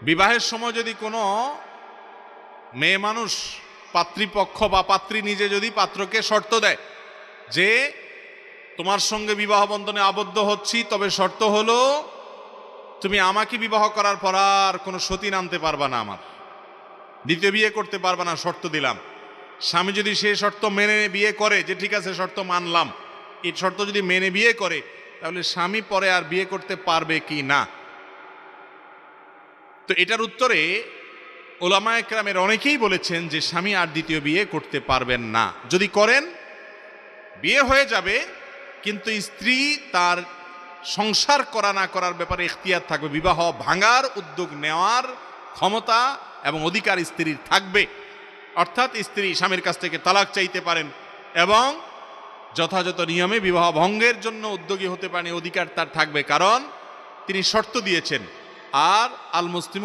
বিবাহের সময় যদি কোনো মেয়ে মানুষ পাত্রীপক্ষ বা পাত্রী নিজে যদি পাত্রকে শর্ত দেয় যে তোমার সঙ্গে বিবাহ বন্ধনে আবদ্ধ হচ্ছি, তবে শর্ত হলো তুমি আমাকে বিবাহ করার পর আর কোনো সতীন আনতে পারবা না, আমার দ্বিতীয় বিয়ে করতে পারবা না, শর্ত দিলাম। স্বামী যদি সেই শর্ত মেনে বিয়ে করে, যে ঠিক আছে শর্ত মানলাম, এই শর্ত যদি মেনে বিয়ে করে, তাহলে স্বামী পরে আর বিয়ে করতে পারবে কি না? তো এটার উত্তরে ওলামায়ে কেরামের অনেকেই বলেছেন যে স্বামী আর দ্বিতীয় বিয়ে করতে পারবেন না। যদি করেন বিয়ে হয়ে যাবে, কিন্তু স্ত্রী তার সংসার করা না করার ব্যাপারে ইখতিয়ার থাকবে, বিবাহ ভাঙার উদ্যোগ নেওয়ার ক্ষমতা এবং অধিকার স্ত্রীর থাকবে। অর্থাৎ স্ত্রী স্বামীর কাছ থেকে তালাক চাইতে পারেন এবং যথাযথ নিয়মে বিবাহ ভঙ্গের জন্য উদ্যোগী হতে পারেন, অধিকার তার থাকবে, কারণ তিনি শর্ত দিয়েছেন। আর আল মুসলিম